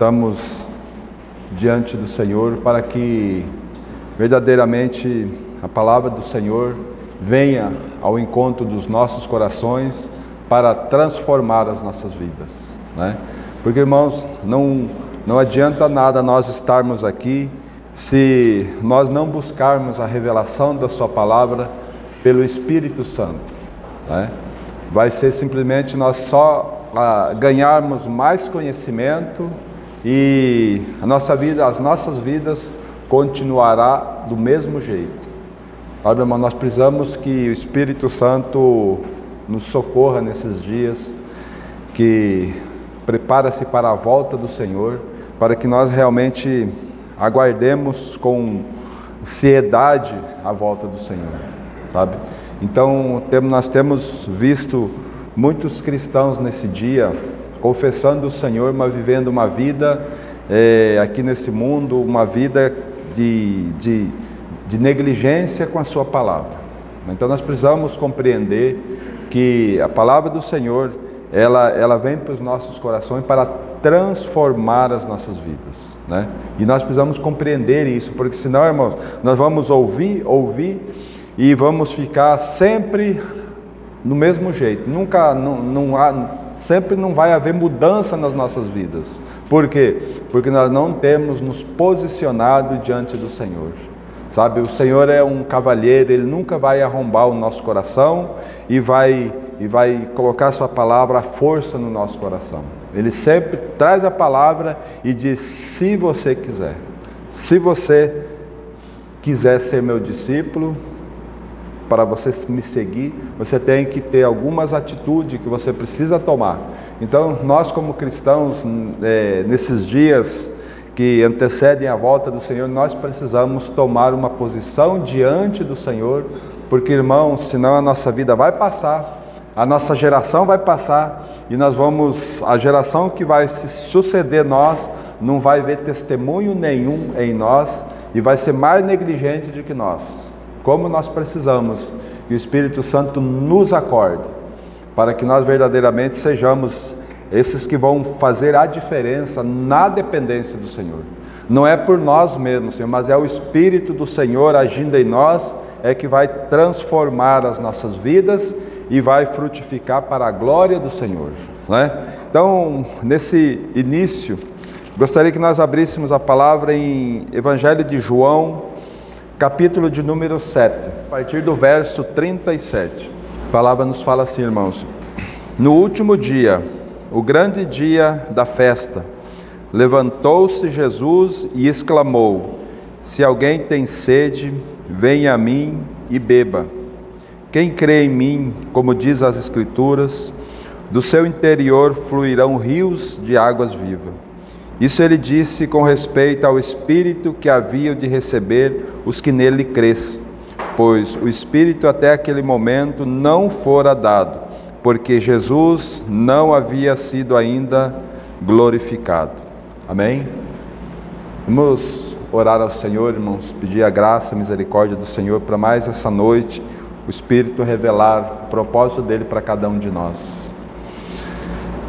estamos diante do Senhor para que verdadeiramente a palavra do Senhor venha ao encontro dos nossos corações para transformar as nossas vidas, né? Porque, irmãos, não adianta nada nós estarmos aqui se nós não buscarmos a revelação da sua palavra pelo Espírito Santo, né? Vai ser simplesmente nós só ganharmos mais conhecimento e as nossas vidas continuará do mesmo jeito. Sabe, irmão, nós precisamos que o Espírito Santo nos socorra nesses dias, que prepara-se para a volta do Senhor, para que nós realmente aguardemos com ansiedade a volta do Senhor, sabe? Então, nós temos visto muitos cristãos nesse dia confessando o Senhor, mas vivendo uma vida aqui nesse mundo, uma vida de negligência com a sua palavra. Então nós precisamos compreender que a palavra do Senhor, ela vem para os nossos corações para transformar as nossas vidas, né? E nós precisamos compreender isso, porque senão, irmãos, nós vamos ouvir e vamos ficar sempre no mesmo jeito. Sempre não vai haver mudança nas nossas vidas. Por quê? Porque nós não temos nos posicionado diante do Senhor. Sabe, o Senhor é um cavalheiro, Ele nunca vai arrombar o nosso coração e vai colocar a sua palavra à força no nosso coração. Ele sempre traz a palavra e diz: se você quiser ser meu discípulo, para você me seguir, você tem que ter algumas atitudes que você precisa tomar. Então, nós como cristãos, nesses dias que antecedem a volta do Senhor, nós precisamos tomar uma posição diante do Senhor, porque, irmãos, senão a nossa vida vai passar, a nossa geração vai passar, e a geração que vai se suceder nós, não vai ver testemunho nenhum em nós, e vai ser mais negligente do que nós. Como nós precisamos que o Espírito Santo nos acorde, para que nós verdadeiramente sejamos esses que vão fazer a diferença na dependência do Senhor. Não é por nós mesmos, Senhor, mas é o Espírito do Senhor agindo em nós, é que vai transformar as nossas vidas e vai frutificar para a glória do Senhor, né? Então, nesse início, gostaria que nós abríssemos a palavra em Evangelho de João, capítulo de número 7, a partir do verso 37. A palavra nos fala assim, irmãos: no último dia, o grande dia da festa, levantou-se Jesus e exclamou: se alguém tem sede, venha a mim e beba. Quem crê em mim, como diz as Escrituras, do seu interior fluirão rios de águas vivas. Isso ele disse com respeito ao Espírito que havia de receber os que nele crescem, pois o Espírito até aquele momento não fora dado, porque Jesus não havia sido ainda glorificado. Amém? Vamos orar ao Senhor, irmãos, pedir a graça, a misericórdia do Senhor para mais essa noite, o Espírito revelar o propósito dele para cada um de nós.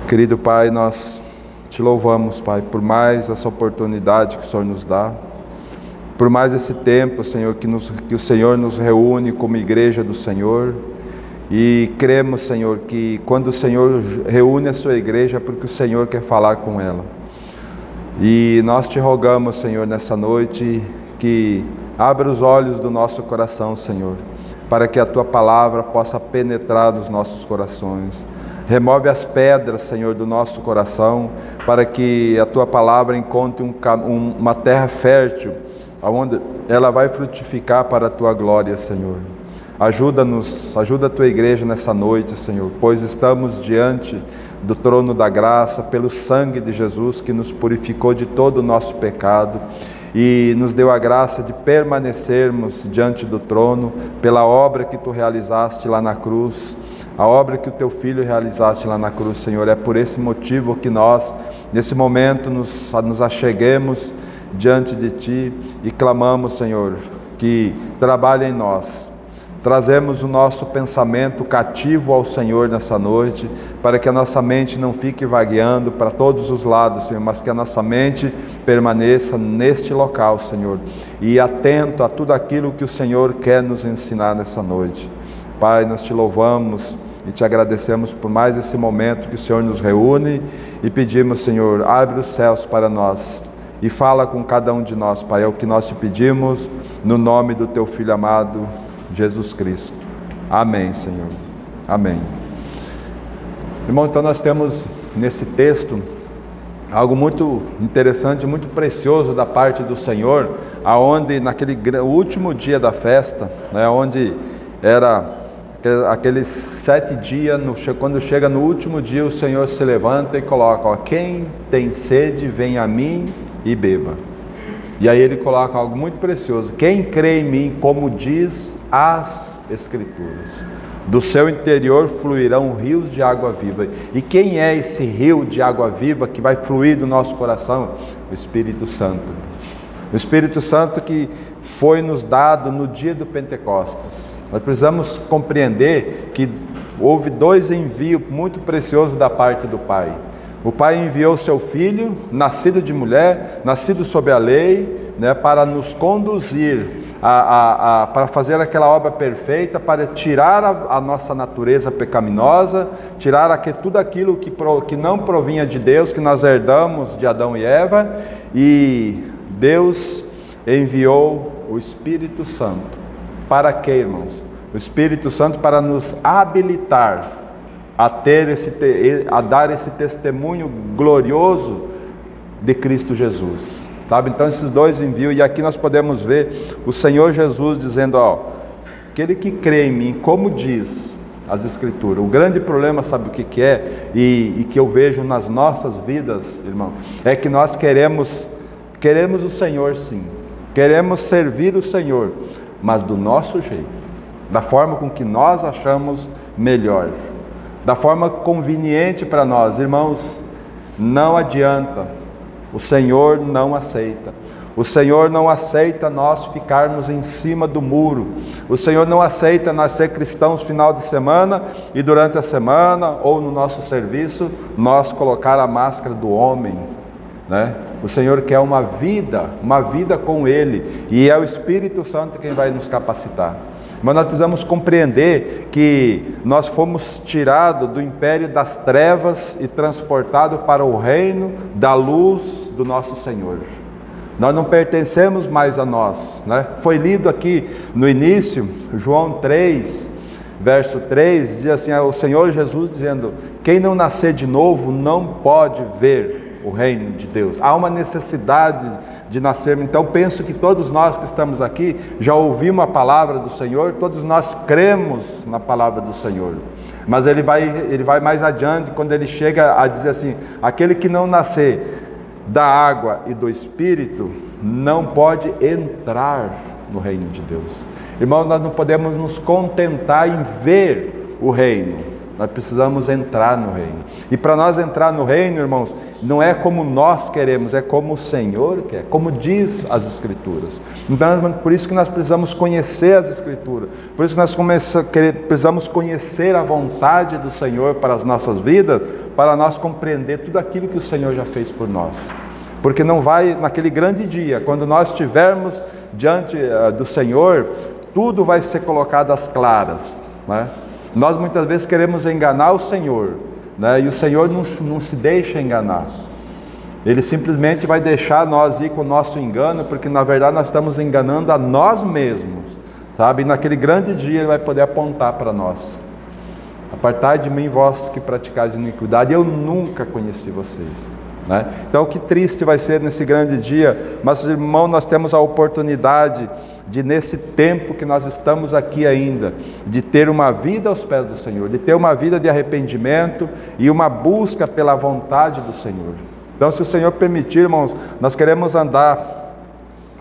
Querido Pai, nós te louvamos, Pai, por mais essa oportunidade que o Senhor nos dá, por mais esse tempo, Senhor, que o Senhor nos reúne como igreja do Senhor, e cremos, Senhor, que quando o Senhor reúne a sua igreja é porque o Senhor quer falar com ela. E nós te rogamos, Senhor, nessa noite, que abra os olhos do nosso coração, Senhor, para que a tua palavra possa penetrar nos nossos corações. Remove as pedras, Senhor, do nosso coração, para que a tua palavra encontre uma terra fértil, onde ela vai frutificar para a tua glória, Senhor. Ajuda-nos, ajuda a tua igreja nessa noite, Senhor, pois estamos diante do trono da graça, pelo sangue de Jesus que nos purificou de todo o nosso pecado e nos deu a graça de permanecermos diante do trono pela obra que tu realizaste lá na cruz, a obra que o teu Filho realizaste lá na cruz, Senhor. É por esse motivo que nós, nesse momento, nos acheguemos diante de ti e clamamos, Senhor, que trabalhe em nós, trazemos o nosso pensamento cativo ao Senhor nessa noite, para que a nossa mente não fique vagueando para todos os lados, Senhor, mas que a nossa mente permaneça neste local, Senhor, e atento a tudo aquilo que o Senhor quer nos ensinar nessa noite. Pai, nós te louvamos e te agradecemos por mais esse momento que o Senhor nos reúne e pedimos, Senhor, abre os céus para nós e fala com cada um de nós, Pai, é o que nós te pedimos, no nome do teu Filho amado, Jesus Cristo. Amém, Senhor. Amém. Irmão, então nós temos nesse texto algo muito interessante, muito precioso da parte do Senhor, aonde naquele último dia da festa, né, onde era aqueles 7 dias, quando chega no último dia, o Senhor se levanta e coloca, ó, quem tem sede, vem a mim e beba. E aí ele coloca algo muito precioso, quem crê em mim, como diz as Escrituras, do seu interior fluirão rios de água viva. E quem é esse rio de água viva que vai fluir do nosso coração? O Espírito Santo. O Espírito Santo que foi nos dado no dia do Pentecostes. Nós precisamos compreender que houve 2 envios muito preciosos da parte do Pai. O Pai enviou seu Filho, nascido de mulher, nascido sob a lei, né, para nos conduzir para fazer aquela obra perfeita, para tirar a nossa natureza pecaminosa, tirar tudo aquilo que não provinha de Deus, que nós herdamos de Adão e Eva, e Deus enviou o Espírito Santo. Para quê, irmãos? O Espírito Santo para nos habilitar a dar esse testemunho glorioso de Cristo Jesus. Sabe? Então esses 2 envios, e aqui nós podemos ver o Senhor Jesus dizendo, ó, aquele que crê em mim, como diz as Escrituras. O grande problema, sabe o que é? E que eu vejo nas nossas vidas, irmão, é que nós queremos o Senhor, sim, queremos servir o Senhor, mas do nosso jeito, da forma com que nós achamos melhor, da forma conveniente para nós. Irmãos, não adianta. O Senhor não aceita. O Senhor não aceita nós ficarmos em cima do muro. O Senhor não aceita nós ser cristãos final de semana e durante a semana ou no nosso serviço nós colocar a máscara do homem, né? O Senhor quer uma vida com Ele, e é o Espírito Santo quem vai nos capacitar. Mas nós precisamos compreender que nós fomos tirados do império das trevas e transportados para o reino da luz do nosso Senhor. Nós não pertencemos mais a nós, né? Foi lido aqui no início, João 3, verso 3, diz assim, o Senhor Jesus dizendo, quem não nascer de novo não pode ver o reino de Deus. Há uma necessidade de nascer. Então penso que todos nós que estamos aqui já ouvimos a palavra do Senhor, todos nós cremos na palavra do Senhor, mas ele vai mais adiante quando ele chega a dizer assim, aquele que não nascer da água e do Espírito não pode entrar no reino de Deus. Irmãos, nós não podemos nos contentar em ver o reino, nós precisamos entrar no reino. E para nós entrar no reino, irmãos, não é como nós queremos, é como o Senhor quer, como diz as Escrituras. Então, por isso que nós precisamos conhecer as Escrituras, por isso que nós precisamos conhecer a vontade do Senhor para as nossas vidas, para nós compreender tudo aquilo que o Senhor já fez por nós. Porque não vai, naquele grande dia, quando nós estivermos diante do Senhor, tudo vai ser colocado às claras, né? Nós muitas vezes queremos enganar o Senhor, né? E o Senhor não se deixa enganar. Ele simplesmente vai deixar nós ir com o nosso engano, porque na verdade nós estamos enganando a nós mesmos, sabe? E naquele grande dia Ele vai poder apontar para nós. Apartai de mim, vós que praticais iniquidade, eu nunca conheci vocês, né? Então que triste vai ser nesse grande dia, mas irmão, nós temos a oportunidade de, nesse tempo que nós estamos aqui ainda, de ter uma vida aos pés do Senhor, de ter uma vida de arrependimento e uma busca pela vontade do Senhor. Então, se o Senhor permitir, irmãos, nós queremos andar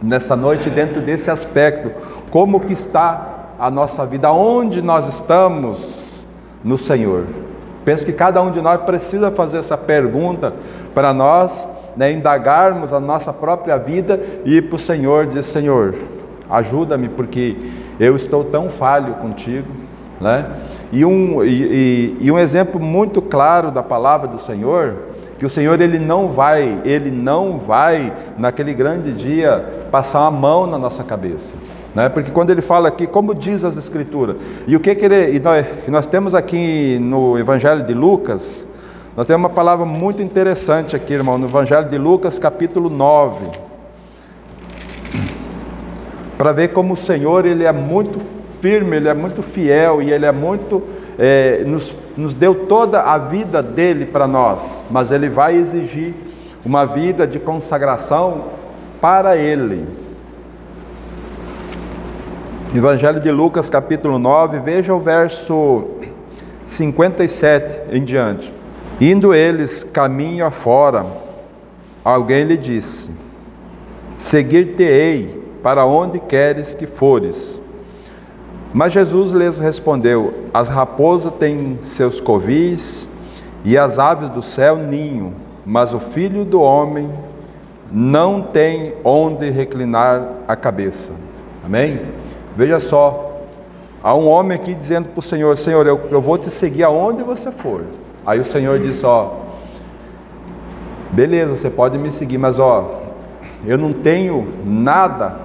nessa noite dentro desse aspecto, como que está a nossa vida, onde nós estamos no Senhor. Penso que cada um de nós precisa fazer essa pergunta para nós, né, indagarmos a nossa própria vida e ir para o Senhor, dizer, Senhor, ajuda-me porque eu estou tão falho contigo, né? E um exemplo muito claro da palavra do Senhor, que o Senhor ele não vai naquele grande dia passar a mão na nossa cabeça, né? Porque quando ele fala aqui, como diz as Escrituras, e o que nós temos aqui no Evangelho de Lucas, nós temos uma palavra muito interessante aqui, irmão, no Evangelho de Lucas, capítulo 9, para ver como o Senhor ele é muito firme, ele é muito fiel e ele é muito nos deu toda a vida dele para nós, mas ele vai exigir uma vida de consagração para ele. Evangelho de Lucas capítulo 9, veja o verso 57 em diante. Indo eles caminho afora, alguém lhe disse: seguir-te-ei para onde queres que fores. Mas Jesus lhes respondeu: as raposas têm seus covis e as aves do céu ninho, mas o Filho do Homem não tem onde reclinar a cabeça. Amém? Veja só, há um homem aqui dizendo para o Senhor: Senhor, eu vou te seguir aonde você for. Aí o Senhor disse: ó, beleza, você pode me seguir, mas ó, eu não tenho nada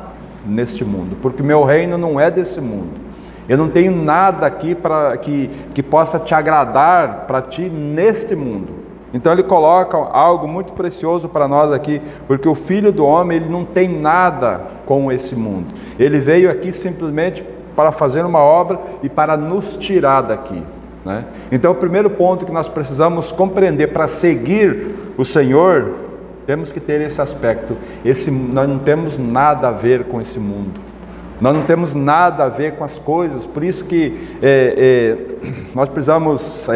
neste mundo, porque meu reino não é desse mundo. Eu não tenho nada aqui para que possa te agradar para ti neste mundo. Então ele coloca algo muito precioso para nós aqui, porque o Filho do Homem ele não tem nada com esse mundo. Ele veio aqui simplesmente para fazer uma obra e para nos tirar daqui, né? Então o primeiro ponto que nós precisamos compreender para seguir o Senhor, temos que ter esse aspecto. Nós não temos nada a ver com esse mundo. Nós não temos nada a ver com as coisas, por isso que nós precisamos,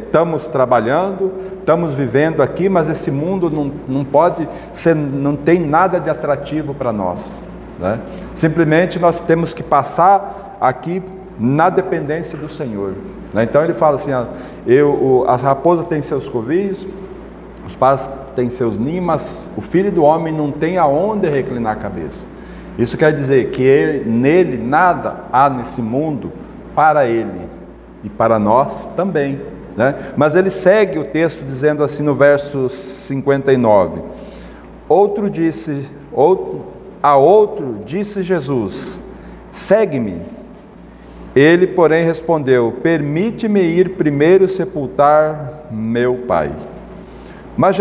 estamos trabalhando, estamos vivendo aqui, mas esse mundo não pode ser, não tem nada de atrativo para nós, né? Simplesmente nós temos que passar aqui na dependência do Senhor, né? Então ele fala assim: as raposas têm seus covis, os pássaros têm seus ninhos, mas o Filho do Homem não tem aonde reclinar a cabeça. Isso quer dizer que nele nada há nesse mundo para ele e para nós também, né? Mas ele segue o texto dizendo assim no verso 59: a outro disse Jesus: segue-me. Ele, porém, respondeu: permite-me ir primeiro sepultar meu pai. Mas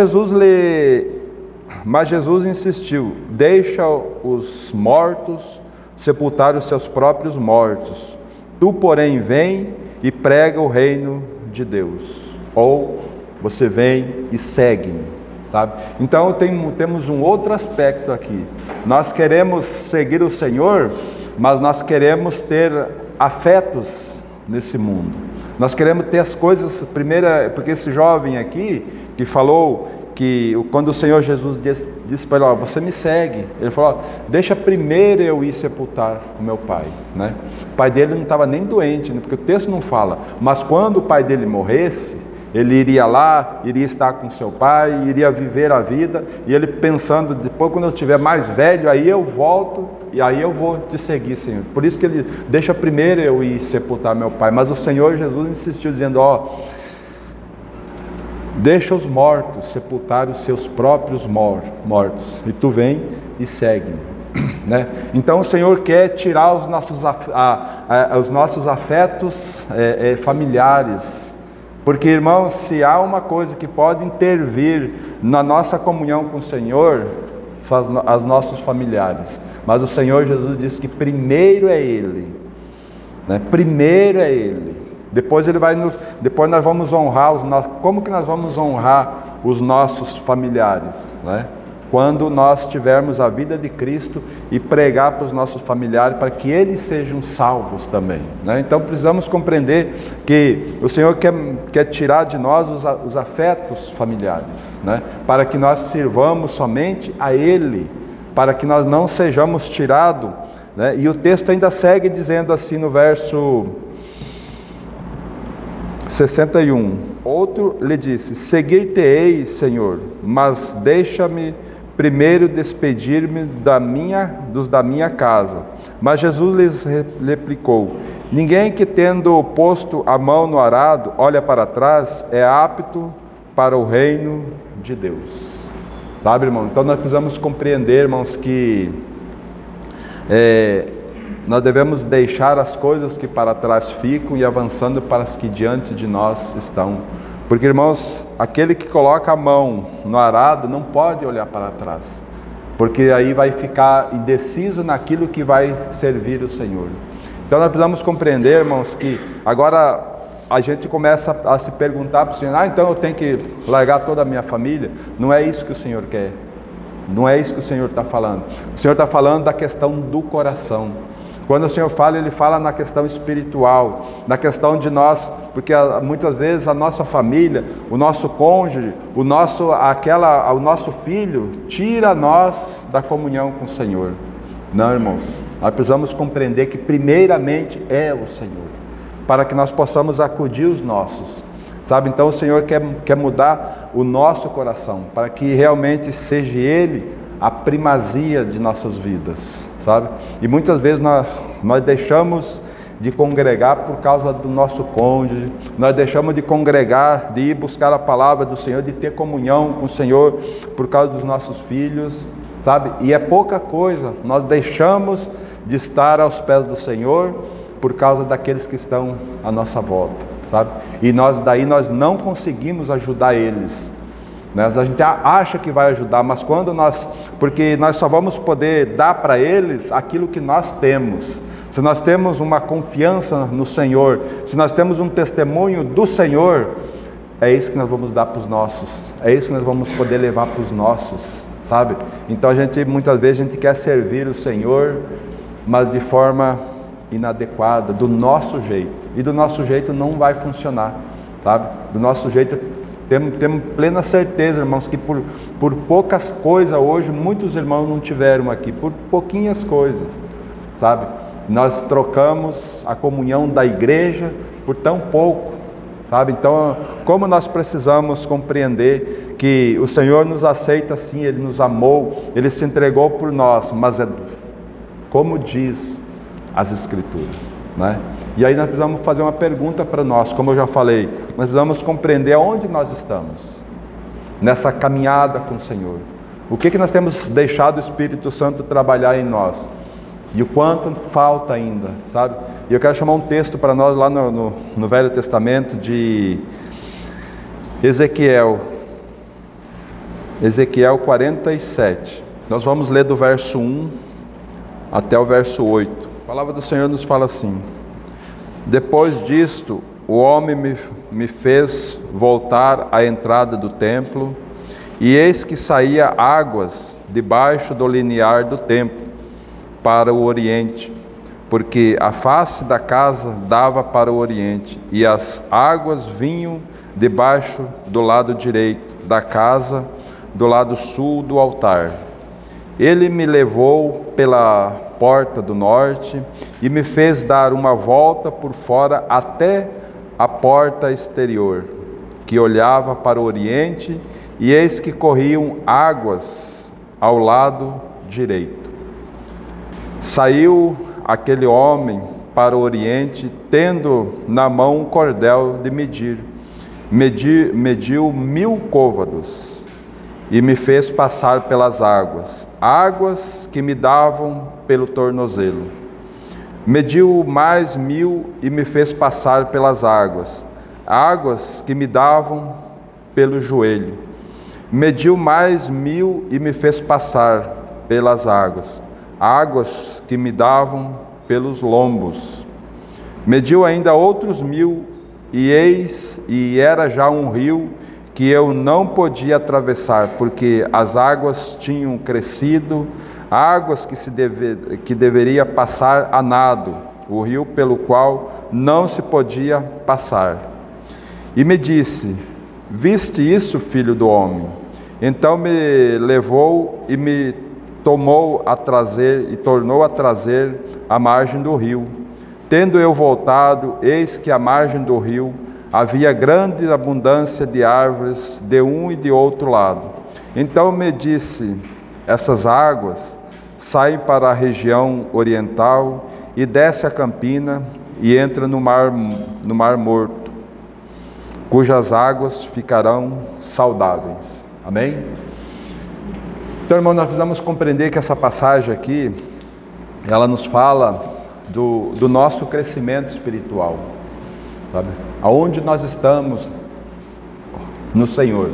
Jesus insistiu: deixa os mortos sepultar os seus próprios mortos. Tu, porém, vem e prega o reino de Deus. Ou você vem e segue-me, sabe? Então temos um outro aspecto aqui. Nós queremos seguir o Senhor, mas nós queremos ter afetos nesse mundo. Nós queremos ter as coisas, porque esse jovem aqui que falou que quando o Senhor Jesus disse para ele: ó, você me segue, ele falou: ó, deixa primeiro eu ir sepultar o meu pai, né? O pai dele não estava nem doente, né? Porque o texto não fala, mas quando o pai dele morresse, ele iria lá, iria estar com seu pai, iria viver a vida, e ele pensando: depois quando eu estiver mais velho, aí eu volto e aí eu vou te seguir, Senhor. Por isso que ele deixa primeiro eu ir sepultar meu pai. Mas o Senhor Jesus insistiu dizendo: ó, deixa os mortos sepultar os seus próprios mortos, e tu vem e segue-me, né? Então o Senhor quer tirar os nossos afetos familiares, porque, irmãos, se há uma coisa que pode intervir na nossa comunhão com o Senhor, são os nossos familiares. Mas o Senhor Jesus disse que primeiro é Ele, né? Primeiro é Ele. Depois nós vamos honrar como que nós vamos honrar os nossos familiares, né? Quando nós tivermos a vida de Cristo e pregar para os nossos familiares para que eles sejam salvos também, né? Então precisamos compreender que o Senhor quer tirar de nós os afetos familiares, né? Para que nós sirvamos somente a Ele, para que nós não sejamos tirados, né? E o texto ainda segue dizendo assim no verso 61: outro lhe disse: seguir-te-ei, Senhor, mas deixa-me primeiro despedir-me dos da minha casa. Mas Jesus lhes replicou: ninguém que, tendo posto a mão no arado, olha para trás, é apto para o reino de Deus. Sabe, irmão? Então nós precisamos compreender, irmãos, que nós devemos deixar as coisas que para trás ficam e avançando para as que diante de nós estão. Porque, irmãos, aquele que coloca a mão no arado não pode olhar para trás, porque aí vai ficar indeciso naquilo que vai servir o Senhor. Então nós precisamos compreender, irmãos, que agora a gente começa a se perguntar para o Senhor: então eu tenho que largar toda a minha família? Não é isso que o Senhor quer. Não é isso que o Senhor está falando. O Senhor está falando da questão do coração. Quando o Senhor fala, Ele fala na questão espiritual, na questão de nós, porque muitas vezes a nossa família, o nosso cônjuge, o nosso filho, tira nós da comunhão com o Senhor. Não, irmãos, nós precisamos compreender que primeiramente é o Senhor, para que nós possamos acudir os nossos, sabe? Então o Senhor quer mudar o nosso coração, para que realmente seja Ele a primazia de nossas vidas, sabe? E muitas vezes nós deixamos de congregar por causa do nosso cônjuge, nós deixamos de congregar, de ir buscar a palavra do Senhor, de ter comunhão com o Senhor por causa dos nossos filhos, sabe? E é pouca coisa, nós deixamos de estar aos pés do Senhor por causa daqueles que estão à nossa volta, sabe? E daí nós não conseguimos ajudar eles. A gente acha que vai ajudar, mas porque nós só vamos poder dar para eles aquilo que nós temos. Se nós temos uma confiança no Senhor, se nós temos um testemunho do Senhor, é isso que nós vamos dar para os nossos, é isso que nós vamos poder levar para os nossos, sabe? Então muitas vezes a gente quer servir o Senhor, mas de forma inadequada, do nosso jeito, e do nosso jeito não vai funcionar, sabe? Do nosso jeito temos plena certeza, irmãos, que por poucas coisas hoje, muitos irmãos não tiveram aqui, por pouquinhas coisas, sabe? Nós trocamos a comunhão da igreja por tão pouco, sabe? Então, como nós precisamos compreender que o Senhor nos aceita sim, Ele nos amou, Ele se entregou por nós, mas é como diz as Escrituras, né? E aí nós precisamos fazer uma pergunta para nós, como eu já falei, nós precisamos compreender aonde nós estamos, nessa caminhada com o Senhor. O que nós temos deixado o Espírito Santo trabalhar em nós? E o quanto falta ainda, sabe? E eu quero chamar um texto para nós lá no Velho Testamento de Ezequiel 47. Nós vamos ler do verso 1 até o verso 8. A palavra do Senhor nos fala assim: depois disto, o homem me fez voltar à entrada do templo, e eis que saía águas debaixo do limiar do templo, para o oriente, porque a face da casa dava para o oriente, e as águas vinham debaixo do lado direito da casa, do lado sul do altar. Ele me levou pela porta do norte e me fez dar uma volta por fora até a porta exterior, que olhava para o oriente, e eis que corriam águas ao lado direito. Saiu aquele homem para o oriente, tendo na mão um cordel de medir. Mediu 1000 côvados e me fez passar pelas águas que me davam pelo tornozelo. Mediu mais 1000 e me fez passar pelas águas que me davam pelo joelho. Mediu mais 1000 e me fez passar pelas águas que me davam pelos lombos. Mediu ainda outros 1000, e eis, e era já um rio que eu não podia atravessar, porque as águas tinham crescido, águas que deveria passar a nado, o rio pelo qual não se podia passar. E me disse: viste isso, filho do homem? Então me levou e me tornou a trazer à margem do rio. Tendo eu voltado, eis que à margem do rio havia grande abundância de árvores de um e de outro lado. Então me disse: essas águas saem para a região oriental e desce a campina e entra no mar Morto, cujas águas ficarão saudáveis. Amém? Então, irmão, nós precisamos compreender que essa passagem aqui, ela nos fala do nosso crescimento espiritual, sabe? Aonde nós estamos no Senhor,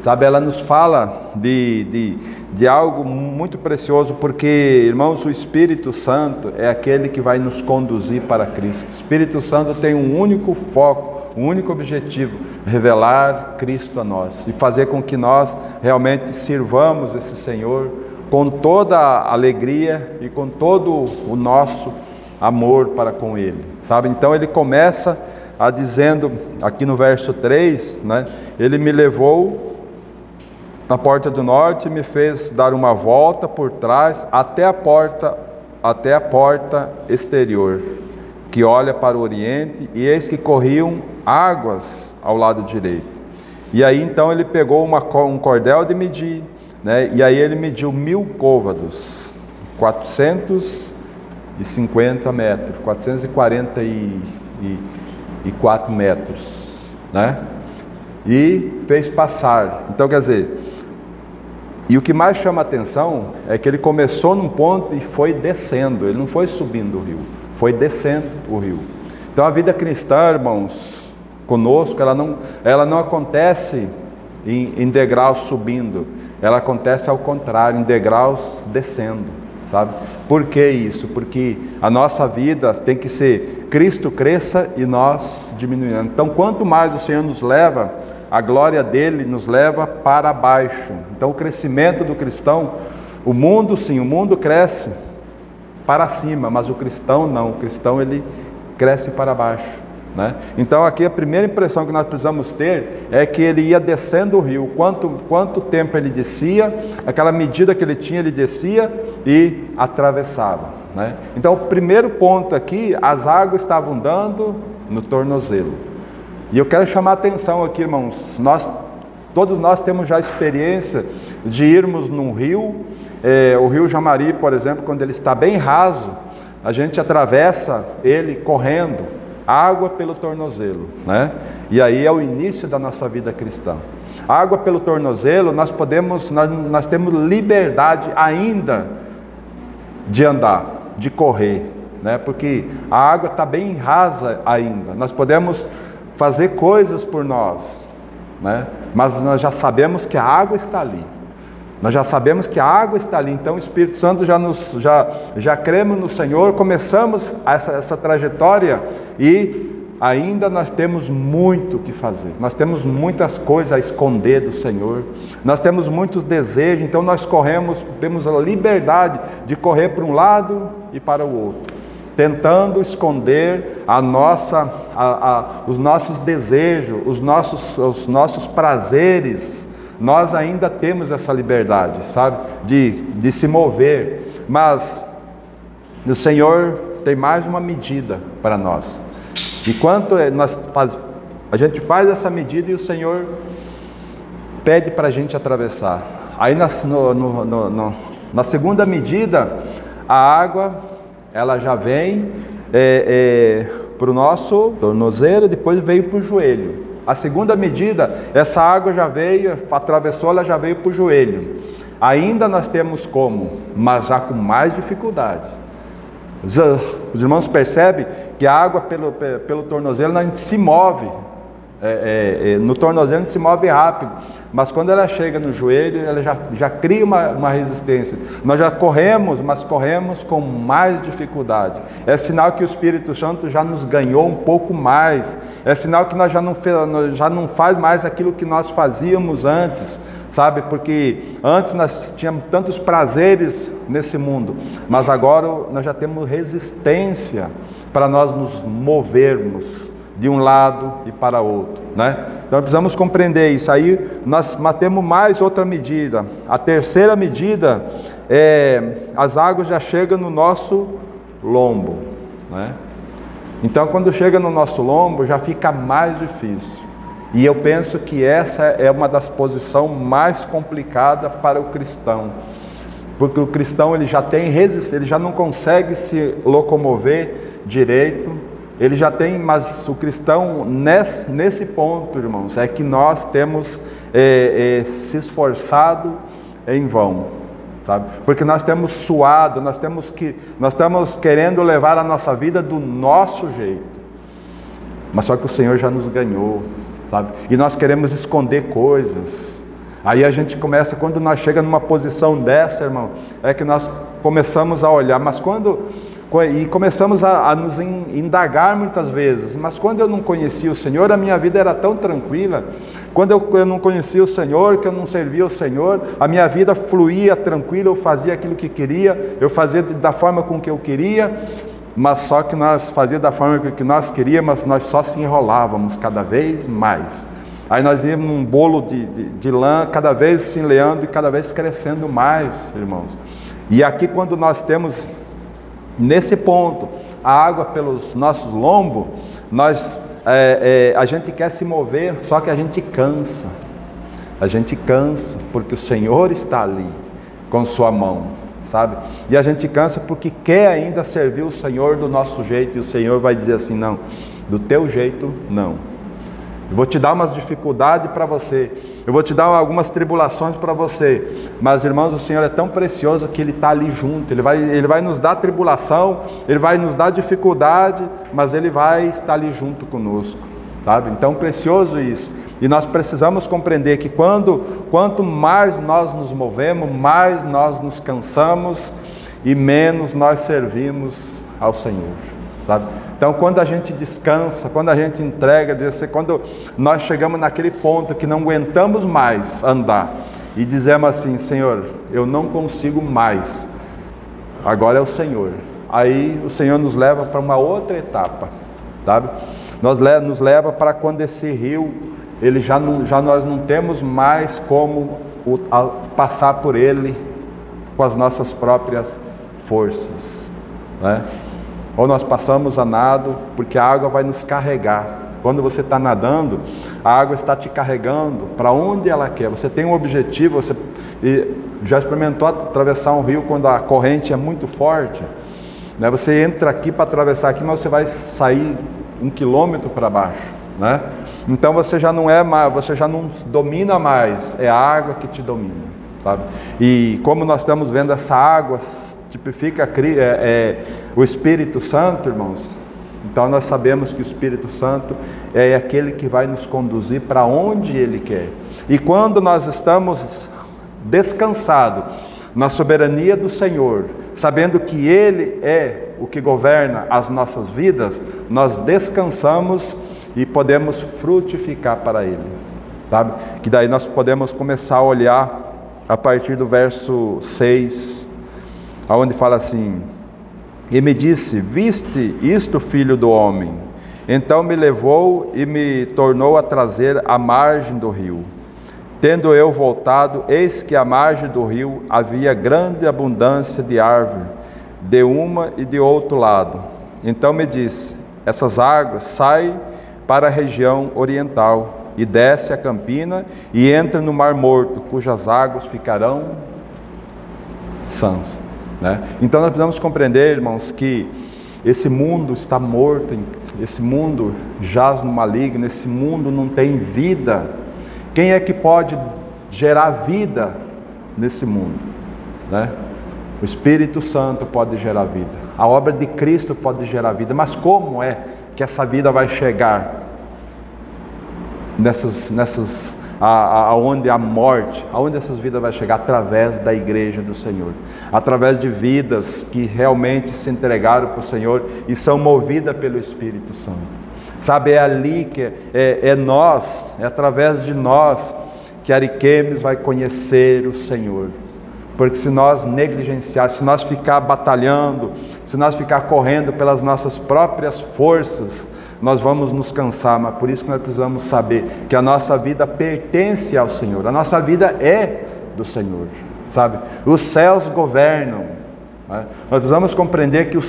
sabe? Ela nos fala de algo muito precioso, porque, irmãos, o Espírito Santo é aquele que vai nos conduzir para Cristo. O Espírito Santo tem um único foco, um único objetivo: revelar Cristo a nós e fazer com que nós realmente sirvamos esse Senhor com toda a alegria e com todo o nosso amor para com Ele, sabe? Então ele começa dizendo aqui no verso 3, né? Ele me levou na porta do norte e me fez dar uma volta por trás até a porta exterior, que olha para o oriente, e eis que corriam águas ao lado direito. E aí então ele pegou um cordel de medir, né? E aí ele mediu 1000 côvados, 450 metros, 444 metros, né? E fez passar. Então, quer dizer, e o que mais chama a atenção é que ele começou num ponto e foi descendo. Ele não foi subindo o rio, foi descendo o rio. Então a vida cristã, irmãos, conosco, ela não acontece em degraus subindo, ela acontece ao contrário, em degraus descendo, sabe? Por que isso? Porque a nossa vida tem que ser Cristo cresça e nós diminuindo. Então, quanto mais o Senhor nos leva, a glória dele nos leva para baixo. Então, o crescimento do cristão, o mundo sim, o mundo cresce para cima, mas o cristão não. O cristão, ele cresce para baixo, né? Então, aqui a primeira impressão que nós precisamos ter é que ele ia descendo o rio. Quanto tempo ele descia, aquela medida que ele tinha, ele descia e atravessava, né? Então, o primeiro ponto aqui, as águas estavam dando no tornozelo. E eu quero chamar a atenção aqui, irmãos, todos nós temos já experiência de irmos num rio, o rio Jamari, por exemplo, quando ele está bem raso, a gente atravessa ele correndo, água pelo tornozelo, né? E aí é o início da nossa vida cristã. Água pelo tornozelo, nós temos liberdade ainda de andar, de correr, né? Porque a água está bem rasa ainda, nós podemos fazer coisas por nós, né? Mas nós já sabemos que a água está ali. Nós já sabemos que a água está ali. Então o Espírito Santo já cremos no Senhor, começamos essa trajetória e ainda nós temos muito o que fazer. Nós temos muitas coisas a esconder do Senhor. Nós temos muitos desejos, então nós temos a liberdade de correr para um lado e para o outro, tentando esconder os nossos desejos, os nossos prazeres. Nós ainda temos essa liberdade, sabe, de se mover, mas o Senhor tem mais uma medida para nós. Enquanto a gente faz essa medida e o Senhor pede para a gente atravessar. Aí na segunda medida, a água ela já vem para o nosso tornozelo, depois veio para o joelho. A segunda medida, essa água já veio, atravessou, ela já veio para o joelho. Ainda nós temos como, mas já com mais dificuldade. Os irmãos percebem que a água pelo tornozelo a gente se move. No tornozelo a gente se move rápido, mas quando ela chega no joelho, ela já cria uma resistência. Nós já corremos, mas corremos com mais dificuldade. É sinal que o Espírito Santo já nos ganhou um pouco mais. É sinal que nós já não faz mais aquilo que nós fazíamos antes, sabe? Porque antes nós tínhamos tantos prazeres nesse mundo, mas agora nós já temos resistência para nós nos movermos de um lado e para outro, né? Então precisamos compreender isso. Aí nós temos mais outra medida. A terceira medida as águas já chegam no nosso lombo, né? Então quando chega no nosso lombo já fica mais difícil. E eu penso que essa é uma das posições mais complicadas para o cristão. porque o cristão ele já tem resistência, ele já não consegue se locomover direito, ele já tem, mas o cristão nesse ponto, irmãos, é que nós temos se esforçado em vão, sabe? Porque nós temos suado, nós estamos querendo levar a nossa vida do nosso jeito, mas só que o Senhor já nos ganhou, sabe? E nós queremos esconder coisas. Aí a gente começa, quando nós chegamos numa posição dessa, irmão, é que nós começamos a olhar, e começamos a nos indagar muitas vezes, mas quando eu não conhecia o Senhor, a minha vida era tão tranquila. Quando eu não conhecia o Senhor, que eu não servia o Senhor, a minha vida fluía tranquila, eu fazia aquilo que queria, eu fazia da forma com que eu queria, mas só que nós fazíamos da forma que nós queríamos, nós só se enrolávamos cada vez mais. Aí nós íamos num bolo de lã, cada vez se enleando e cada vez crescendo mais, irmãos. E aqui quando nós temos, nesse ponto, a água pelos nossos lombos, a gente quer se mover, só que a gente cansa. A gente cansa, porque o Senhor está ali, com sua mão, sabe? E a gente cansa porque quer ainda servir o Senhor do nosso jeito, e o Senhor vai dizer assim, não, do teu jeito, não. Eu vou te dar umas dificuldades para você, eu vou te dar algumas tribulações para você, mas irmãos, o Senhor é tão precioso que Ele está ali junto, Ele vai nos dar tribulação, Ele vai nos dar dificuldade, mas Ele vai estar ali junto conosco, sabe? Então precioso isso, e nós precisamos compreender que quanto mais nós nos movemos, mais nós nos cansamos e menos nós servimos ao Senhor, sabe? Então quando a gente descansa, quando a gente entrega, quando nós chegamos naquele ponto que não aguentamos mais andar e dizemos assim, Senhor, eu não consigo mais, agora é o Senhor. Aí o Senhor nos leva para uma outra etapa, sabe? Nos leva para quando esse rio, nós não temos mais como passar por ele com as nossas próprias forças, né? Ou nós passamos a nado, porque a água vai nos carregar. Quando você está nadando, a água está te carregando para onde ela quer. Você tem um objetivo, você já experimentou atravessar um rio quando a corrente é muito forte, né? Você entra aqui para atravessar aqui, mas você vai sair 1 quilômetro para baixo, né? Então você já não domina mais, é a água que te domina, sabe? E como nós estamos vendo essa água tipifica o Espírito Santo, irmãos. Então nós sabemos que o Espírito Santo é aquele que vai nos conduzir para onde Ele quer. E quando nós estamos descansados na soberania do Senhor, sabendo que Ele é o que governa as nossas vidas, nós descansamos e podemos frutificar para Ele, sabe? Que daí nós podemos começar a olhar a partir do verso 6, aonde fala assim, e me disse, viste isto, filho do homem? Então me levou e me tornou a trazer à margem do rio. Tendo eu voltado, eis que à margem do rio havia grande abundância de árvore, de uma e de outro lado. Então me disse, essas águas saem para a região oriental, e desce a campina, e entra no Mar Morto, cujas águas ficarão sãs. Né? Então nós precisamos compreender, irmãos, que esse mundo está morto, esse mundo jaz no maligno, esse mundo não tem vida. Quem é que pode gerar vida nesse mundo? Né? O Espírito Santo pode gerar vida, a obra de Cristo pode gerar vida, mas como é que essa vida vai chegar aonde a morte, aonde essas vidas vai chegar? Através da igreja do Senhor, através de vidas que realmente se entregaram para o Senhor e são movidas pelo Espírito Santo, sabe? É ali que é através de nós que Ariquemes vai conhecer o Senhor, porque se nós negligenciar, se nós ficar batalhando, se nós ficar correndo pelas nossas próprias forças, nós vamos nos cansar. Mas por isso que nós precisamos saber que a nossa vida pertence ao Senhor, a nossa vida é do Senhor, sabe? Os céus governam, né? Nós precisamos compreender que o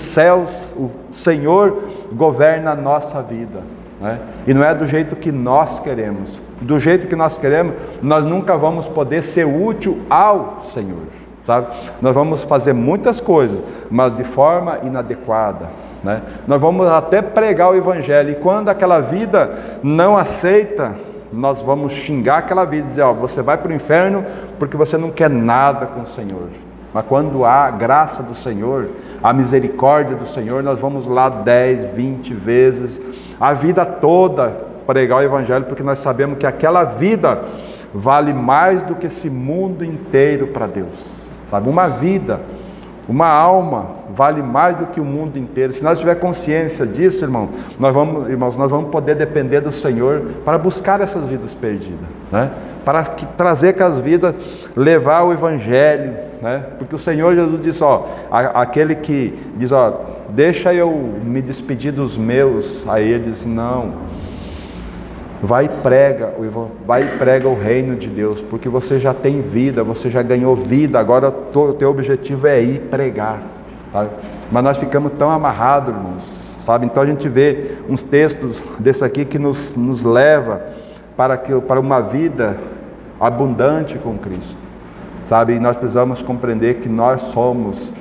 Senhor governa a nossa vida, né? E não é do jeito que nós queremos. Do jeito que nós queremos, nós nunca vamos poder ser útil ao Senhor, sabe? Nós vamos fazer muitas coisas, mas de forma inadequada, né? Nós vamos até pregar o Evangelho, e quando aquela vida não aceita, nós vamos xingar aquela vida, dizer, ó, você vai para o inferno porque você não quer nada com o Senhor. Mas quando há a graça do Senhor, a misericórdia do Senhor, nós vamos lá 10, 20 vezes, a vida toda pregar o Evangelho, porque nós sabemos que aquela vida vale mais do que esse mundo inteiro para Deus, sabe? Uma vida, uma alma vale mais do que o mundo inteiro. Se nós tivermos consciência disso, irmãos, nós vamos poder depender do Senhor para buscar essas vidas perdidas, né? Para trazer aquelas vidas, levar o Evangelho, né? Porque o Senhor Jesus disse, ó, aquele que diz, ó, deixa eu me despedir dos meus, aí ele diz, não, vai e prega o reino de Deus, porque você já tem vida, você já ganhou vida, agora o teu objetivo é ir pregar, sabe? Mas nós ficamos tão amarrados, irmãos, sabe? Então a gente vê uns textos desse aqui que nos leva para uma vida abundante com Cristo, sabe? E nós precisamos compreender que nós somos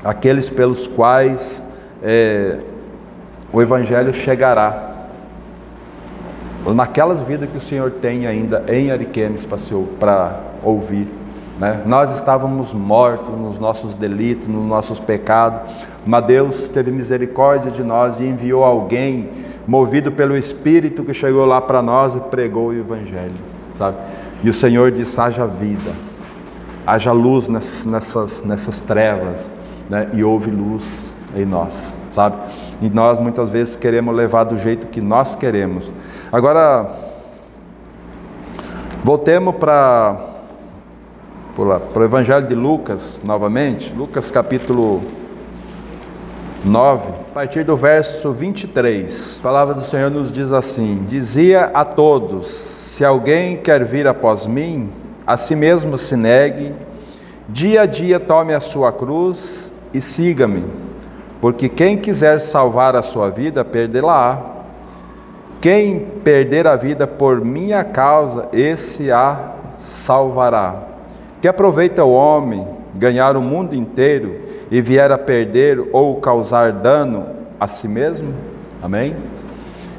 aqueles pelos quais o Evangelho chegará, naquelas vidas que o Senhor tem ainda em Ariquemes para ouvir, né? Nós estávamos mortos nos nossos delitos, nos nossos pecados, mas Deus teve misericórdia de nós e enviou alguém movido pelo Espírito que chegou lá para nós e pregou o Evangelho, sabe? E o Senhor disse, haja vida, haja luz nessas trevas, né? E houve luz em nós, sabe? E nós muitas vezes queremos levar do jeito que nós queremos. Agora, voltemos para o Evangelho de Lucas novamente, Lucas capítulo 9, a partir do verso 23, a palavra do Senhor nos diz assim: dizia a todos, se alguém quer vir após mim, a si mesmo se negue, dia a dia tome a sua cruz e siga-me, porque quem quiser salvar a sua vida, perdê-la-á. Quem perder a vida por minha causa, esse a salvará. Que aproveita o homem ganhar o mundo inteiro e vier a perder ou causar dano a si mesmo? Amém?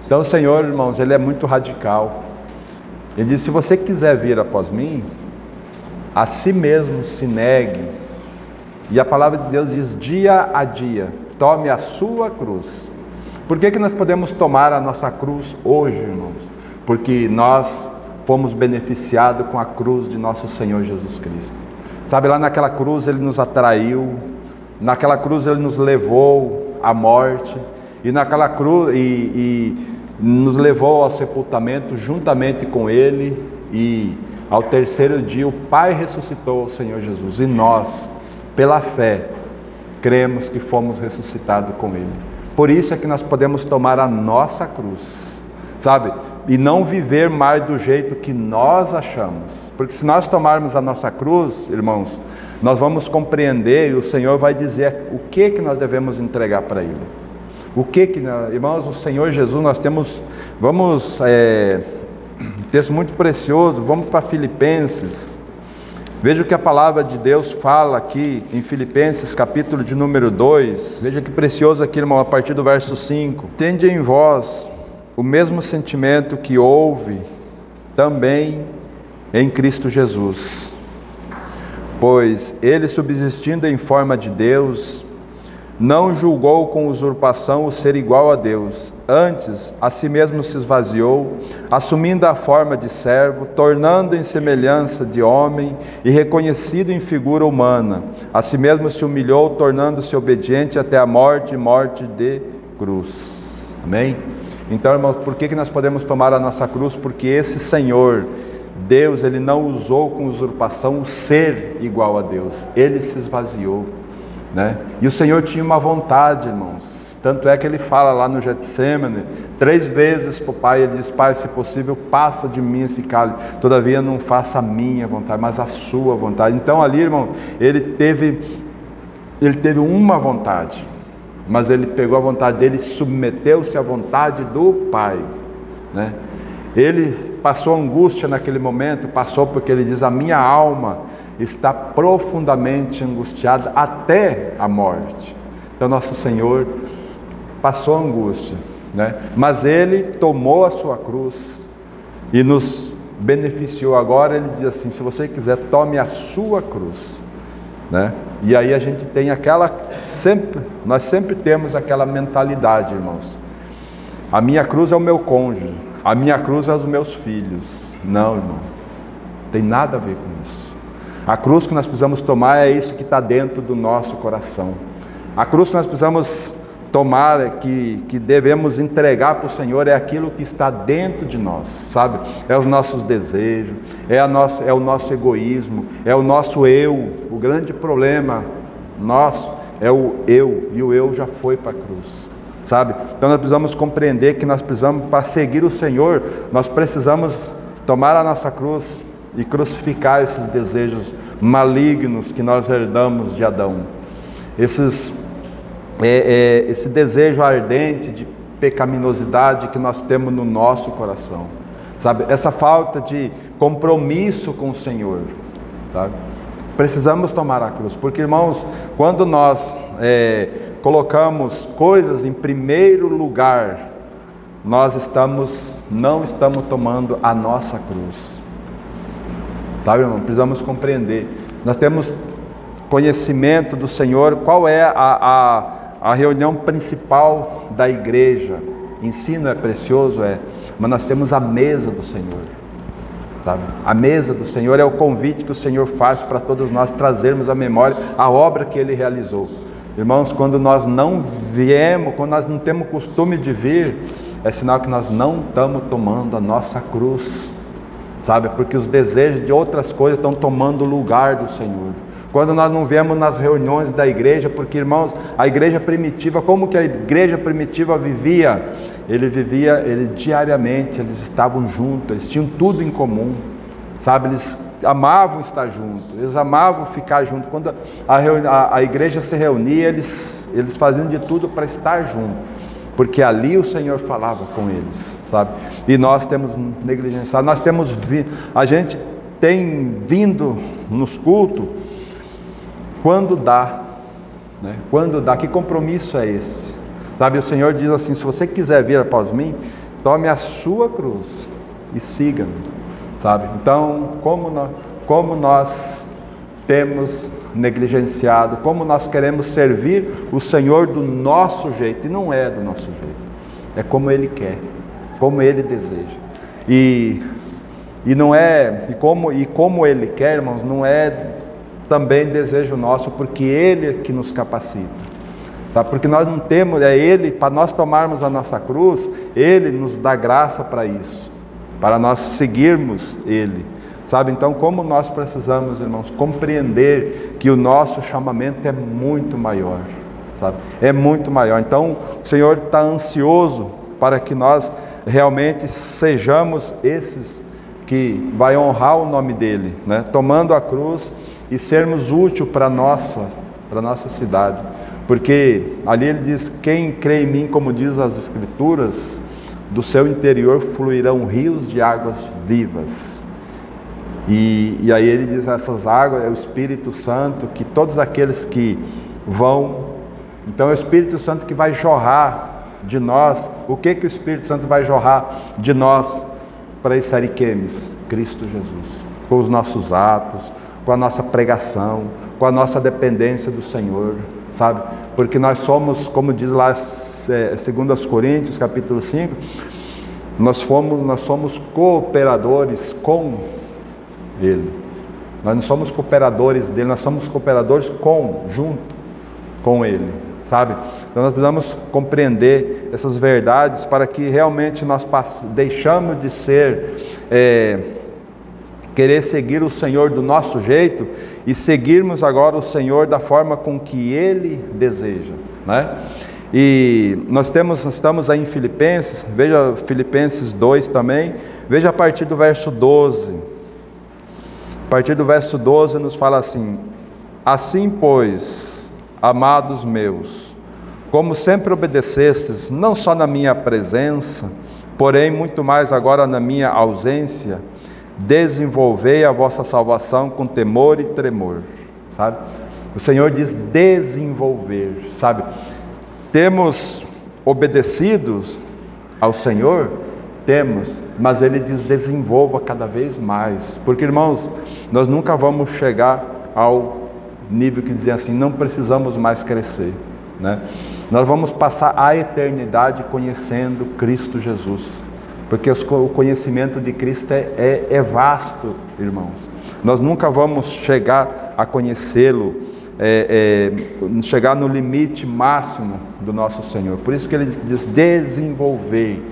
Então o Senhor, irmãos, Ele é muito radical. Ele diz, se você quiser vir após mim, a si mesmo se negue. E a palavra de Deus diz, dia a dia, tome a sua cruz. Por que nós podemos tomar a nossa cruz hoje, irmãos? Porque nós fomos beneficiados com a cruz de nosso Senhor Jesus Cristo. Sabe, lá naquela cruz Ele nos atraiu, naquela cruz Ele nos levou à morte, e naquela cruz e nos levou ao sepultamento juntamente com Ele, e ao terceiro dia o Pai ressuscitou o Senhor Jesus, e nós, pela fé, cremos que fomos ressuscitados com Ele. Por isso é que nós podemos tomar a nossa cruz, sabe? E não viver mais do jeito que nós achamos. Porque se nós tomarmos a nossa cruz, irmãos, nós vamos compreender e o Senhor vai dizer o que nós devemos entregar para Ele. Irmãos, o Senhor Jesus, nós temos, texto muito precioso, vamos para Filipenses. Veja o que a palavra de Deus fala aqui em Filipenses, capítulo de número 2. Veja que precioso aqui, irmão, a partir do verso 5. Tende em vós o mesmo sentimento que houve também em Cristo Jesus. Pois ele, subsistindo em forma de Deus, não julgou com usurpação o ser igual a Deus, antes a si mesmo se esvaziou, assumindo a forma de servo, tornando em semelhança de homem e reconhecido em figura humana, a si mesmo se humilhou, tornando-se obediente até a morte de cruz. Amém? Então, irmãos, por que nós podemos tomar a nossa cruz? Porque esse Senhor, Deus, Ele não usou com usurpação o ser igual a Deus, Ele se esvaziou, né? E o Senhor tinha uma vontade, irmãos, tanto é que Ele fala lá no Getsemane, 3 vezes para o Pai, Ele diz, Pai, se possível, passa de mim esse cálice, todavia não faça a minha vontade, mas a sua vontade. Então ali, irmão, Ele teve uma vontade, mas Ele pegou a vontade dele e submeteu-se à vontade do Pai, né? Ele passou angústia naquele momento, passou porque Ele diz, a minha alma está profundamente angustiado até a morte. Então nosso Senhor passou angústia, né? Mas Ele tomou a sua cruz e nos beneficiou. Agora Ele diz assim: se você quiser, tome a sua cruz, né? E aí a gente tem nós sempre temos aquela mentalidade, irmãos: a minha cruz é o meu cônjuge, a minha cruz é os meus filhos. Não, irmão, tem nada a ver com isso. A cruz que nós precisamos tomar é isso que está dentro do nosso coração. A cruz que nós precisamos tomar, que devemos entregar para o Senhor, é aquilo que está dentro de nós, sabe? É os nossos desejos, é o nosso egoísmo, é o nosso eu. O grande problema nosso é o eu, e o eu já foi para a cruz, sabe? Então nós precisamos compreender que nós precisamos, para seguir o Senhor, nós precisamos tomar a nossa cruz e crucificar esses desejos malignos que nós herdamos de Adão. Esse desejo ardente de pecaminosidade que nós temos no nosso coração, sabe? Essa falta de compromisso com o Senhor, sabe? Precisamos tomar a cruz, porque, irmãos, quando nós colocamos coisas em primeiro lugar, nós não estamos tomando a nossa cruz, sabe, irmão? Precisamos compreender. Nós temos conhecimento do Senhor. Qual é a reunião principal da igreja? Ensino é precioso, mas nós temos a mesa do Senhor, sabe? A mesa do Senhor é o convite que o Senhor faz para todos nós trazermos à memória a obra que Ele realizou. Irmãos, quando nós não viemos, quando nós não temos costume de vir, é sinal que nós não estamos tomando a nossa cruz, sabe? Porque os desejos de outras coisas estão tomando o lugar do Senhor. Quando nós não viemos nas reuniões da igreja, porque, irmãos, a igreja primitiva, como que a igreja primitiva vivia? Eles diariamente, eles estavam juntos, eles tinham tudo em comum, sabe? Eles amavam estar juntos, eles amavam ficar juntos. Quando a igreja se reunia, eles faziam de tudo para estar juntos, porque ali o Senhor falava com eles, sabe? E nós temos negligenciado, a gente tem vindo nos cultos quando dá, né? Quando dá. Que compromisso é esse? Sabe, o Senhor diz assim: se você quiser vir após mim, tome a sua cruz e siga-me, sabe? Então, como nós temos negligenciado, como nós queremos servir o Senhor do nosso jeito, e não é do nosso jeito, é como Ele quer, como Ele deseja, e como Ele quer, irmãos, não é também desejo nosso, porque Ele é que nos capacita, tá? Porque nós não temos, Ele, para nós tomarmos a nossa cruz, Ele nos dá graça para isso, para nós seguirmos Ele, sabe? Então, como nós precisamos, irmãos, compreender que o nosso chamamento é muito maior, sabe? É muito maior. Então, o Senhor está ansioso para que nós realmente sejamos esses que vai honrar o nome dEle, né? Tomando a cruz e sermos úteis para a nossa cidade, porque ali Ele diz: quem crê em mim, como diz as Escrituras, do seu interior fluirão rios de águas vivas. E aí Ele diz: essas águas é o Espírito Santo, que todos aqueles que vão, então é o Espírito Santo que vai jorrar de nós. O que o Espírito Santo vai jorrar de nós para esse Ariquemes? Cristo Jesus, com os nossos atos, com a nossa pregação, com a nossa dependência do Senhor, sabe? Porque nós somos, como diz lá 2 Coríntios, capítulo 5, nós somos cooperadores com Ele. Nós não somos cooperadores dele, nós somos cooperadores junto com Ele, sabe? Então nós precisamos compreender essas verdades para que realmente nós deixamos de ser... querer seguir o Senhor do nosso jeito e seguirmos agora o Senhor da forma com que Ele deseja, né? E nós estamos aí em Filipenses, veja Filipenses 2 também, veja a partir do verso 12. A partir do verso 12 nos fala assim: assim, pois, amados meus, como sempre obedecestes, não só na minha presença, porém muito mais agora na minha ausência, desenvolvei a vossa salvação com temor e tremor, sabe? O Senhor diz desenvolver, sabe? Temos obedecido ao Senhor? Temos, mas Ele diz desenvolva cada vez mais, porque irmãos, nós nunca vamos chegar ao nível que dizem assim, não precisamos mais crescer, né? Nós vamos passar a eternidade conhecendo Cristo Jesus, porque o conhecimento de Cristo é vasto, irmãos. Nós nunca vamos chegar a conhecê-lo, chegar no limite máximo do nosso Senhor. Por isso que Ele diz desenvolver.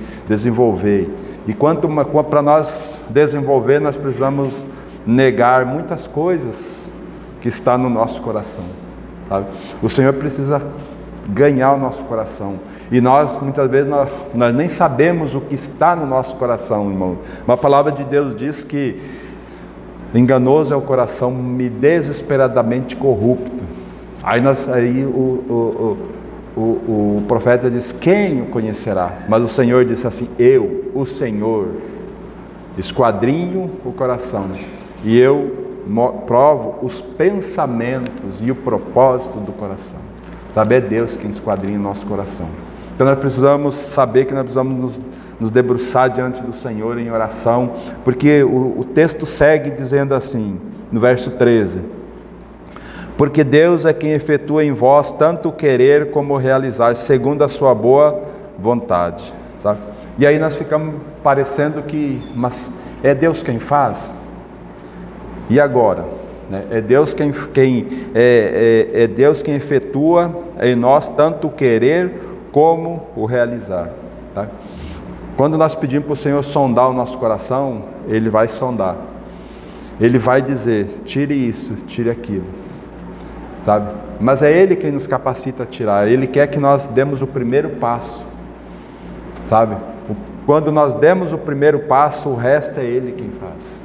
E para nós desenvolver, nós precisamos negar muitas coisas que estão no nosso coração, sabe? O Senhor precisa ganhar o nosso coração. E nós, muitas vezes, nós nem sabemos o que está no nosso coração, irmão. Mas a palavra de Deus diz que enganoso é o coração me desesperadamente corrupto. Aí o profeta diz, quem o conhecerá? Mas o Senhor disse assim, eu, o Senhor, esquadrinho o coração, e eu provo os pensamentos e o propósito do coração. Sabe, é Deus quem esquadrinha o nosso coração. Então nós precisamos saber que nós precisamos nos debruçar diante do Senhor em oração, porque o texto segue dizendo assim, no verso 13, porque Deus é quem efetua em vós tanto o querer como o realizar, segundo a sua boa vontade, sabe? E aí nós ficamos parecendo que, mas é Deus quem faz? E agora? É Deus quem efetua em nós tanto o querer como o realizar, tá? Quando nós pedimos para o Senhor sondar o nosso coração, Ele vai sondar. Ele vai dizer, tire isso, tire aquilo, sabe? Mas é Ele quem nos capacita a tirar. Ele quer que nós demos o primeiro passo, sabe? Quando nós demos o primeiro passo, o resto é Ele quem faz,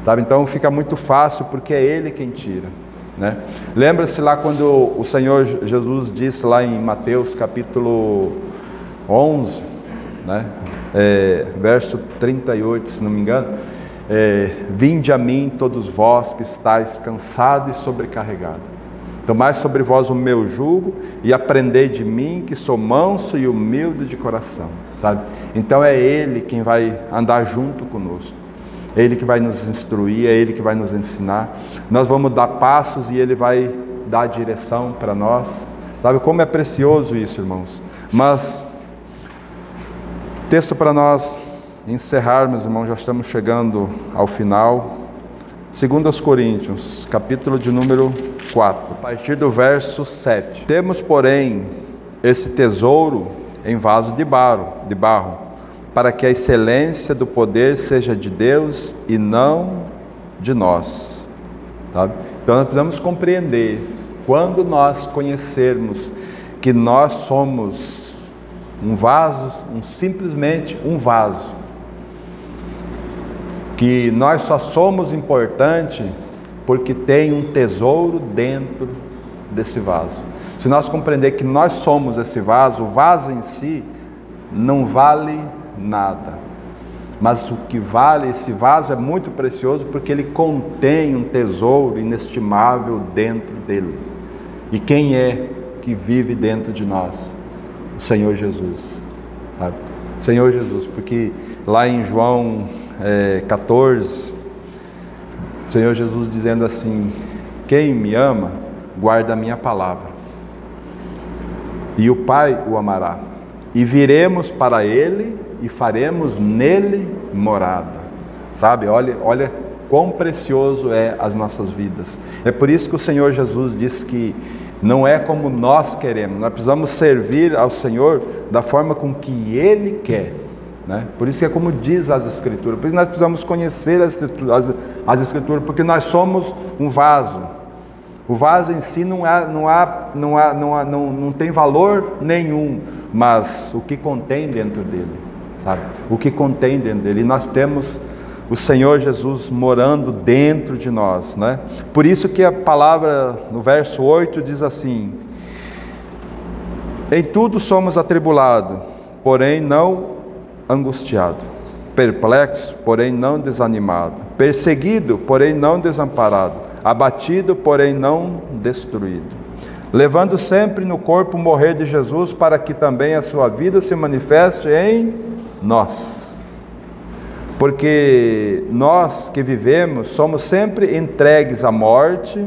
sabe? Então fica muito fácil, porque é Ele quem tira, né? Lembra-se lá quando o Senhor Jesus disse lá em Mateus capítulo 11, né? Verso 38, se não me engano, vinde a mim todos vós que estáis cansados e sobrecarregados, tomai sobre vós o meu jugo e aprendei de mim, que sou manso e humilde de coração, sabe? Então é Ele quem vai andar junto conosco, é Ele que vai nos instruir, é Ele que vai nos ensinar. Nós vamos dar passos e Ele vai dar direção para nós, sabe? Como é precioso isso, irmãos. Mas texto para nós encerrarmos, irmãos, já estamos chegando ao final. 2 Coríntios, capítulo de número 4, a partir do verso 7. Temos, porém, esse tesouro em vaso de barro, para que a excelência do poder seja de Deus e não de nós, sabe? Então nós precisamos compreender, quando nós conhecermos que nós somos um vaso, simplesmente um vaso, que nós só somos importantes porque tem um tesouro dentro desse vaso. Se nós compreender que nós somos esse vaso, o vaso em si não vale nada, mas o que vale, esse vaso é muito precioso porque ele contém um tesouro inestimável dentro dele. E quem é que vive dentro de nós? O Senhor Jesus, sabe? O Senhor Jesus, porque lá em João 14, o Senhor Jesus dizendo assim, quem me ama, guarda a minha palavra, e o Pai o amará, e viremos para Ele, e faremos nele morada, sabe? Olha quão precioso é as nossas vidas. É por isso que o Senhor Jesus disse que não é como nós queremos, nós precisamos servir ao Senhor da forma com que Ele quer, né? Por isso que é como diz as Escrituras, por isso nós precisamos conhecer as Escrituras, porque nós somos um vaso. O vaso em si não tem valor nenhum, mas o que contém dentro dele, sabe? O que contém dentro dele, e nós temos o Senhor Jesus morando dentro de nós, né? Por isso que a palavra no verso 8 diz assim, em tudo somos atribulados, porém não angustiados, perplexo, porém não desanimado, perseguido, porém não desamparado, abatido, porém não destruído, levando sempre no corpo o morrer de Jesus, para que também a sua vida se manifeste em nós. Porque nós que vivemos somos sempre entregues à morte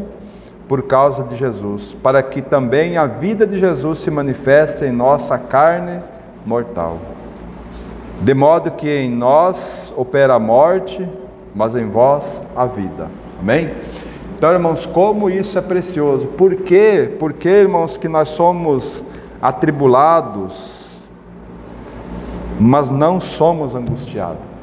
por causa de Jesus, para que também a vida de Jesus se manifeste em nossa carne mortal. De modo que em nós opera a morte, mas em vós a vida. Amém? Então, irmãos, como isso é precioso. Por quê? Porque, irmãos, que nós somos atribulados, mas não somos angustiados.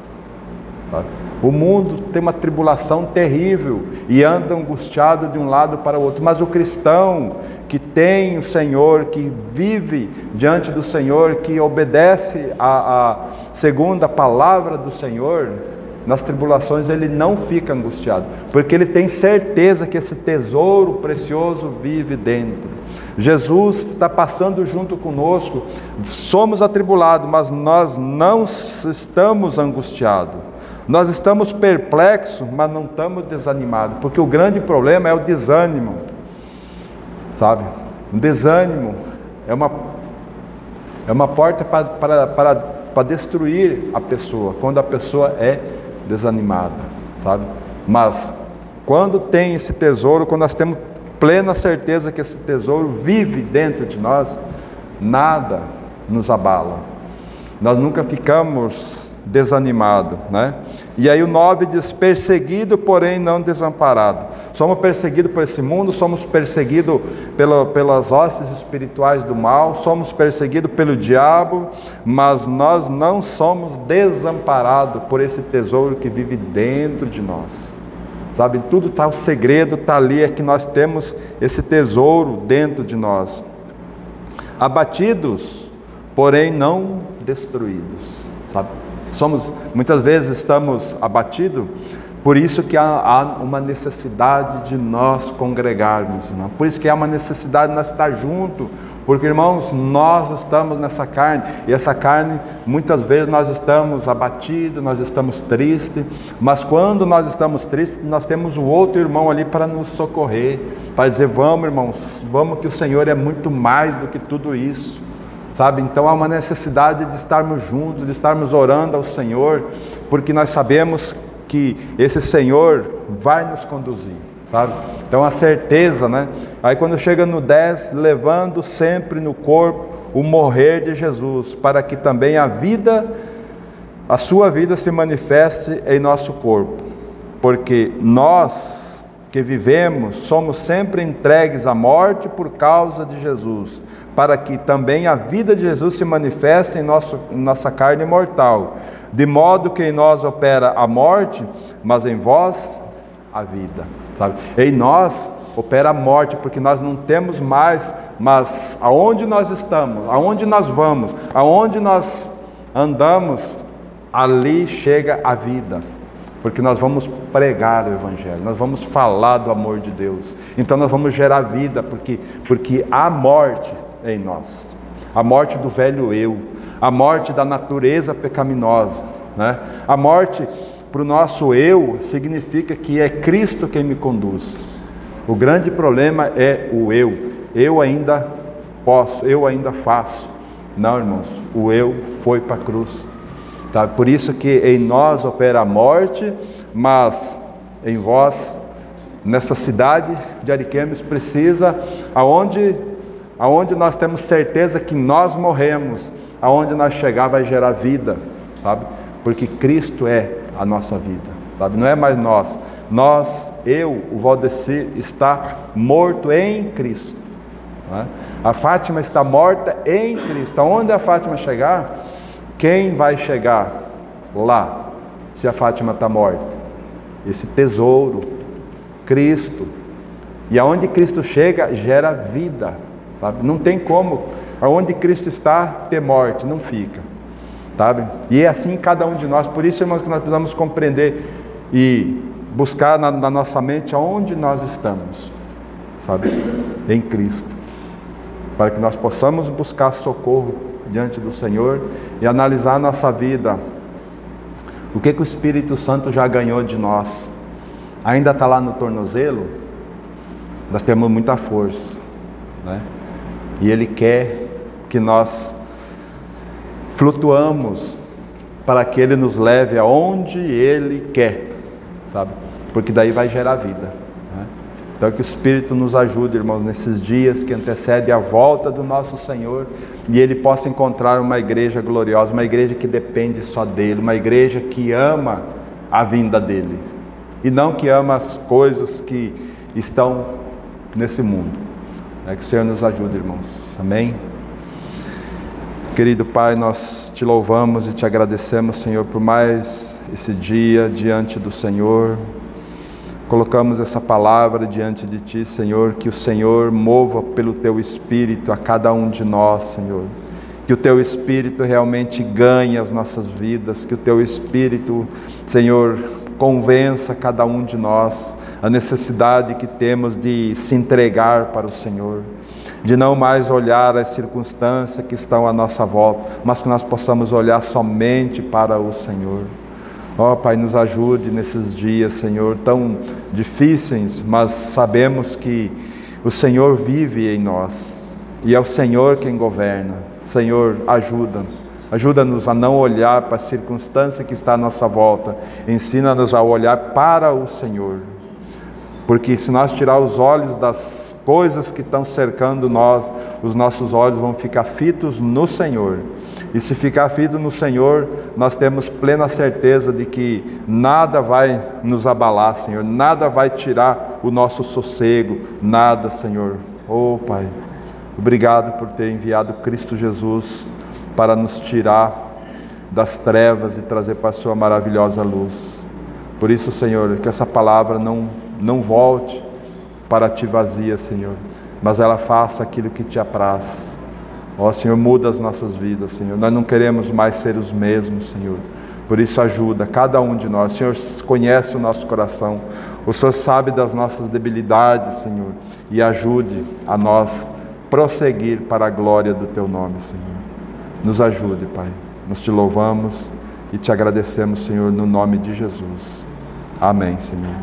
O mundo tem uma tribulação terrível e anda angustiado de um lado para o outro, mas o cristão que tem o Senhor, que vive diante do Senhor, que obedece segundo a palavra do Senhor, nas tribulações ele não fica angustiado, porque ele tem certeza que esse tesouro precioso vive dentro. Jesus está passando junto conosco, somos atribulados, mas nós não estamos angustiados. Nós estamos perplexos, mas não estamos desanimados, porque o grande problema é o desânimo, sabe? O desânimo é uma porta para destruir a pessoa, quando a pessoa é desanimada, sabe? Mas quando tem esse tesouro, quando nós temos plena certeza que esse tesouro vive dentro de nós, nada nos abala, nós nunca ficamos desanimados, né? E aí o 9 diz: perseguido, porém não desamparado. Somos perseguidos por esse mundo, somos perseguidos pelas hostes espirituais do mal, somos perseguidos pelo diabo, mas nós não somos desamparados por esse tesouro que vive dentro de nós, sabe? Tudo está, o segredo está ali, é que nós temos esse tesouro dentro de nós. Abatidos, porém não destruídos, sabe? Muitas vezes estamos abatidos, por isso que há uma necessidade de nós congregarmos, não? Por isso que há uma necessidade de nós estar juntos, porque, irmãos, nós estamos nessa carne, e essa carne, muitas vezes nós estamos abatidos, nós estamos tristes, mas quando nós estamos tristes, nós temos um outro irmão ali para nos socorrer, para dizer: vamos, irmãos, vamos, que o Senhor é muito mais do que tudo isso, sabe? Então há uma necessidade de estarmos juntos, de estarmos orando ao Senhor, porque nós sabemos que esse Senhor vai nos conduzir, sabe? Então a certeza, né? Aí quando chega no 10, levando sempre no corpo o morrer de Jesus, para que também a sua vida se manifeste em nosso corpo, porque nós que vivemos somos sempre entregues à morte por causa de Jesus, para que também a vida de Jesus se manifeste em nossa carne mortal, de modo que em nós opera a morte, mas em vós a vida, sabe? Em nós opera a morte, porque nós não temos mais, mas aonde nós estamos, aonde nós vamos, aonde nós andamos, ali chega a vida, porque nós vamos pregar o Evangelho, nós vamos falar do amor de Deus, então nós vamos gerar vida, porque há morte em nós, a morte do velho eu, a morte da natureza pecaminosa, né? A morte para o nosso eu significa que é Cristo quem me conduz. O grande problema é o eu ainda posso, eu ainda faço. Não, irmãos, o eu foi para a cruz, tá? Por isso que em nós opera a morte, mas em vós, nessa cidade de Ariquemes, precisa, aonde nós temos certeza que nós morremos, aonde nós chegar vai gerar vida, sabe? Porque Cristo é a nossa vida, sabe? Não é mais nós, o Valdecir, está morto em Cristo, né? A Fátima está morta em Cristo. Aonde a Fátima chegar, quem vai chegar lá, se a Fátima está morta? Esse tesouro, Cristo. E aonde Cristo chega, gera vida, sabe? Não tem como, aonde Cristo está, ter morte, não fica, sabe? E é assim cada um de nós. Por isso, irmãos, que nós precisamos compreender e buscar na nossa mente aonde nós estamos, sabe? Em Cristo, para que nós possamos buscar socorro diante do Senhor e analisar a nossa vida O que o Espírito Santo já ganhou de nós? Ainda está lá no tornozelo? Nós temos muita força, né? E Ele quer que nós flutuamos para que Ele nos leve aonde Ele quer, sabe? Porque daí vai gerar vida, né? Então que o Espírito nos ajude, irmãos, nesses dias que antecedem a volta do nosso Senhor, e Ele possa encontrar uma igreja gloriosa, uma igreja que depende só dEle, uma igreja que ama a vinda dEle, e não que ama as coisas que estão nesse mundo. Que o Senhor nos ajude, irmãos. Amém? Querido Pai, nós te louvamos e te agradecemos, Senhor, por mais esse dia diante do Senhor. Colocamos essa palavra diante de Ti, Senhor, que o Senhor mova pelo Teu Espírito a cada um de nós, Senhor. Que o Teu Espírito realmente ganhe as nossas vidas, que o Teu Espírito, Senhor, convença cada um de nós a necessidade que temos de se entregar para o Senhor, de não mais olhar as circunstâncias que estão à nossa volta, mas que nós possamos olhar somente para o Senhor. Ó Pai, nos ajude nesses dias, Senhor, tão difíceis, mas sabemos que o Senhor vive em nós, e é o Senhor quem governa. Senhor, ajuda-nos a não olhar para a circunstância que está à nossa volta, ensina-nos a olhar para o Senhor, porque se nós tirar os olhos das coisas que estão cercando nós, os nossos olhos vão ficar fitos no Senhor. E se ficar fito no Senhor, nós temos plena certeza de que nada vai nos abalar, Senhor, nada vai tirar o nosso sossego, nada, Senhor. Oh Pai, obrigado por ter enviado Cristo Jesus para nos tirar das trevas e trazer para a sua maravilhosa luz. Por isso, Senhor, que essa palavra não volte para ti vazia, Senhor, mas ela faça aquilo que te apraz. Ó Senhor, muda as nossas vidas, Senhor. Nós não queremos mais ser os mesmos, Senhor. Por isso ajuda cada um de nós. O Senhor conhece o nosso coração. O Senhor sabe das nossas debilidades, Senhor. E ajude a nós prosseguir para a glória do Teu nome, Senhor. Nos ajude, Pai. Nós te louvamos e te agradecemos, Senhor, no nome de Jesus. Amém, Senhor.